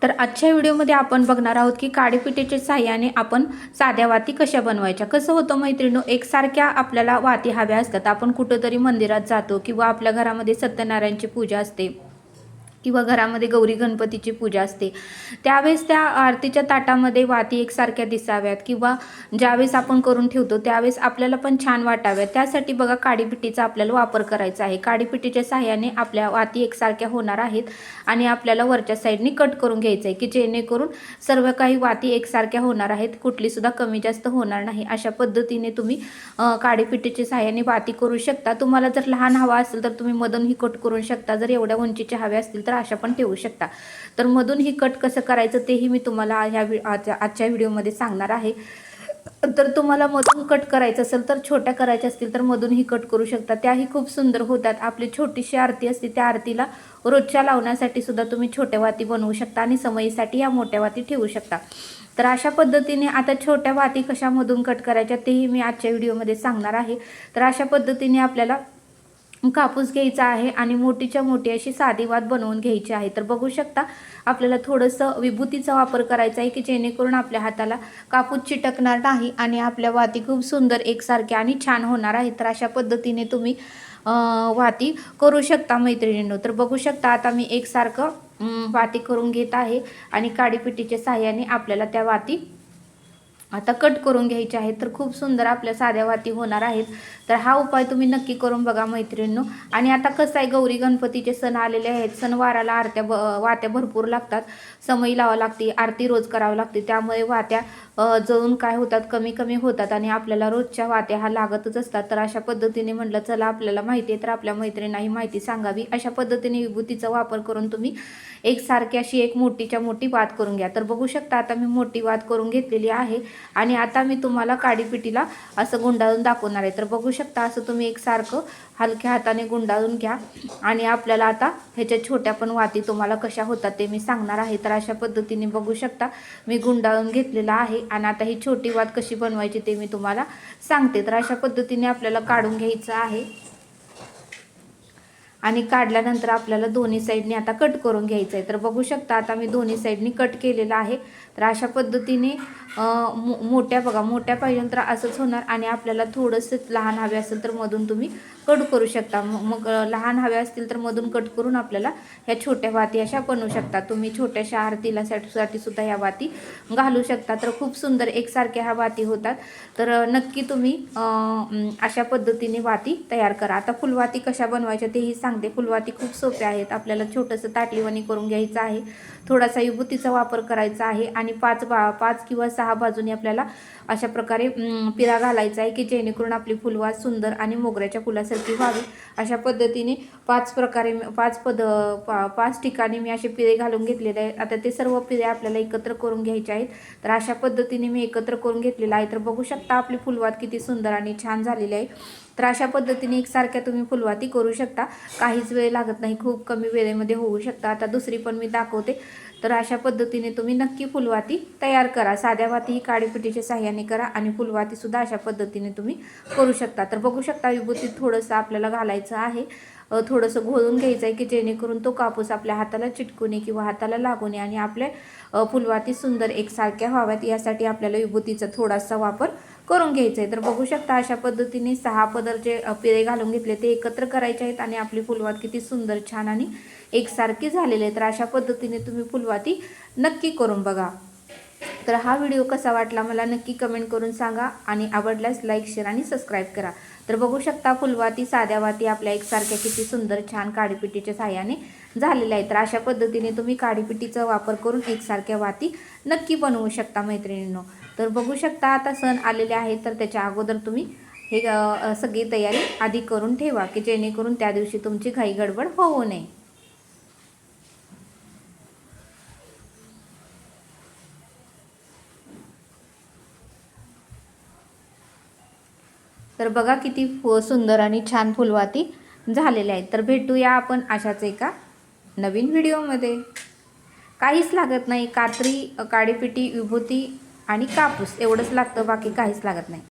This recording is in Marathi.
तर आजच्या व्हिडिओमध्ये आपण बघणार आहोत की काडीपिटीच्या सहाय्याने आपण साध्या वाती कशा बनवायच्या। कसं होतं मैत्रिणींनो, एकसारख्या आपल्याला वाती हव्या असतात। आपण कुठेतरी मंदिरात जातो किंवा आपल्या घरामध्ये सत्यनारायणची पूजा असते किंवा घरामध्ये गौरी गणपतीची पूजा असते, त्यावेळेस त्या आरतीच्या ताटामध्ये वाती एकसारख्या दिसाव्यात किंवा ज्यावेळेस आपण करून ठेवतो त्यावेळेस आपल्याला पण छान वाटाव्यात। त्यासाठी बघा काडीपिटीचा आपल्याला वापर करायचा आहे। काडीपिटीच्या सहाय्याने आपल्या वाती एकसारख्या होणार आहेत आणि आपल्याला वरच्या साईडने कट करून घ्यायचं आहे की जेणेकरून सर्व काही वाती एकसारख्या होणार आहेत, कुठली सुद्धा कमी जास्त होणार नाही। अशा पद्धतीने तुम्ही काडीपिटीच्या सहाय्याने वाती करू शकता। तुम्हाला जर लहान हवा असेल तर तुम्ही मधून ही कट करू शकता, जर एवढ्या उंचीचे हवे असतील तर अशा पण ठेवू शकता। तर मधून ही कट कसं करायचं तेही मी तुम्हाला आजच्या व्हिडिओमध्ये सांगणार आहे। तर तुम्हाला मधून कट करायचं असेल तर छोट्या करायच्या असतील तर मधून ही कट करू शकता, त्याही खूप सुंदर होतात। आपली छोटीशी आरती असते त्या आरतीला रोजच्या लावण्यासाठी सुद्धा तुम्ही छोट्या वाती बनवू शकता आणि समईसाठी या मोठ्या वाती ठेवू शकता। तर अशा पद्धतीने आता छोट्या वाती कशामधून कट करायच्या तेही मी आजच्या व्हिडिओमध्ये सांगणार आहे। तर अशा पद्धतीने आपल्याला कापूस घ्यायचा आहे आणि मोठीच्या मोठी अशी साधी वात बनवून घ्यायची आहे। तर बघू शकता आपल्याला थोडंसं विभूतीचा वापर करायचा आहे की जेणेकरून आपल्या हाताला कापूस चिटकणार नाही आणि आपल्या वाती खूप सुंदर एकसारख्या आणि छान होणार आहे। तर अशा पद्धतीने तुम्ही वाती करू शकता मैत्रिणींनो। तर बघू शकता आता मी एकसारखं वाती करून घेत आहे आणि काडीपिटीच्या सहाय्याने आपल्याला त्या वाती आता कट करून घ्यायचे आहेत। तर खूप सुंदर आपल्या साध्या वाती होणार आहेत। तर हा उपाय तुम्ही नक्की करून बघा मैत्रिणींनो। आणि आता कसं आहे, गौरी गणपतीचे सण आलेले आहेत, सणवाराला वात्या भरपूर लागतात, समई लावावी लागते, आरती रोज करावी लागते, त्यामुळे वात्या जळून काय होतात, कमी कमी होतात आणि आपल्याला रोजच्या वात्या हा लागतच असतात। तर अशा पद्धतीने म्हटलं चला आपल्याला माहिती आहे तर आपल्या मैत्रिणींनाही माहिती सांगावी। अशा पद्धतीने विभूतीचा वापर करून तुम्ही एकसारखी अशी एक मोठीच्या मोठी वात करून घ्या। तर बघू शकता आता मी मोठी वात करून घेतलेली आहे आणि आता मी तुम्हाला काडीपिटीला असं गुंडाळून दाखवणार आहे। तर बघू शकता असं तुम्ही एकसारखं हलक्या हाताने गुंडाळून घ्या आणि आपल्याला आता ह्याच्या छोट्या पण वाती तुम्हाला कशा होतात ते मी सांगणार आहे। तर अशा पद्धतीने बघू शकता मी गुंडाळून घेतलेला आहे आणि आता ही छोटी वात कशी बनवायची ते मी तुम्हाला सांगते। तर अशा पद्धतीने आपल्याला काढून घ्यायचं आहे आणि काढल्यानंतर आपल्याला दोन्ही साईडने आता कट करून घ्यायचं आहे। तर बघू शकता आता मी दोन्ही साईडने कट केलेला आहे। तर अशा पद्धतीने मोठ्या बघा, मोठ्या पाहिजे तर असंच होणार आणि आपल्याला थोडंसं लहान हवे असेल तर मधून तुम्ही कट करू शकता। मग लहान हवे असतील तर मधून कट करून आपल्याला ह्या छोट्या वाती अशा बनवू शकता। तुम्ही छोट्याशा आरतीला साठी सुद्धा ह्या वाती घालू शकता। तर खूप सुंदर एकसारख्या ह्या वाती होतात। तर नक्की तुम्ही अशा पद्धतीने वाती तयार करा। आता फुलवाती कशा बनवायच्या तेही सांगते। फुलवाती खूप सोप्या आहेत। आपल्याला छोटंसं ताटलीवाणी करून घ्यायचं आहे, थोडासा विभूतीचा वापर करायचा आहे आणि 5 किंवा 6 बाजूने आपल्याला अशा प्रकारे पिरा घालायचा आहे की जेणेकरून आपली फुलवात सुंदर आणि मोगऱ्याच्या फुलासारखी व्हावी। अशा पद्धतीने 5 ठिकाणी मी असे पिरे घालून घेतलेले आहेत। आता ते सर्व पिरे आपल्याला एकत्र करून घ्यायचे आहेत। तर अशा पद्धतीने मी एकत्र करून घेतलेला आहे। तर बघू शकता आपली फुलवात किती सुंदर आणि छान झालेली आहे। तर अशा पद्धतीने एकसारख्या तुम्ही फुलवाती करू शकता, काहीच वेळ लागत नाही, खूप कमी वेळेमध्ये होऊ शकता। आता दुसरी पण मी दाखवते। तर अशा पद्धतीने तुम्ही नक्की फुलवाती तयार करा। साध्या वाती ही काडीपिटीच्या सहाय्याने करा आणि फुलवाती सुद्धा अशा पद्धतीने तुम्ही करू शकता। तर बघू शकता विभूतीत थोडंसं आपल्याला घालायचं आहे, थोडंसं घोळून घ्यायचं आहे की जेणेकरून तो कापूस आपल्या हाताला चिटकू नये किंवा हाताला लागू नये आणि आपल्या फुलवाती सुंदर एकसारख्या व्हाव्यात यासाठी आपल्याला विभूतीचा थोडासा वापर करून घ्यायचं आहे। तर बघू शकता अशा पद्धतीने 6 पदर जे पिरे घालून घेतले ते एकत्र करायचे आहेत आणि आपली फुलवात किती सुंदर छान आणि एकसारखी झालेली आहे। तर अशा पद्धतीने तुम्ही फुलवाती नक्की करून बघा। तर हा व्हिडिओ कसा वाटला मला नक्की कमेंट करून सांगा आणि आवडल्यास लाईक, शेअर आणि सबस्क्राईब करा। तर बघू शकता फुलवाती साध्या वाती आपल्या एकसारख्या किती सुंदर छान काडीपिटीच्या सहाय्याने झालेल्या आहेत। तर अशा पद्धतीने तुम्ही काडीपिटीचा वापर करून एकसारख्या वाती नक्की बनवू शकता मैत्रिणींनो। तर बघू शकता आता सण आलेले आहेत, तर त्याच्या अगोदर तुम्ही हे सगळी तयारी आधी करून ठेवा की जेणेकरून त्या दिवशी तुमची घाई गडबड होऊ नये। तर बघा किती सुंदर आणि छान फुलवाती झालेल्या आहेत। तर भेटूया आपण अशाच एका नवीन व्हिडिओमध्ये। काहीच लागत नाही, कात्री, काडीपिटी, विभूती आणि कापूस एवढंच लागतं, बाकी काहीच लागत नाही।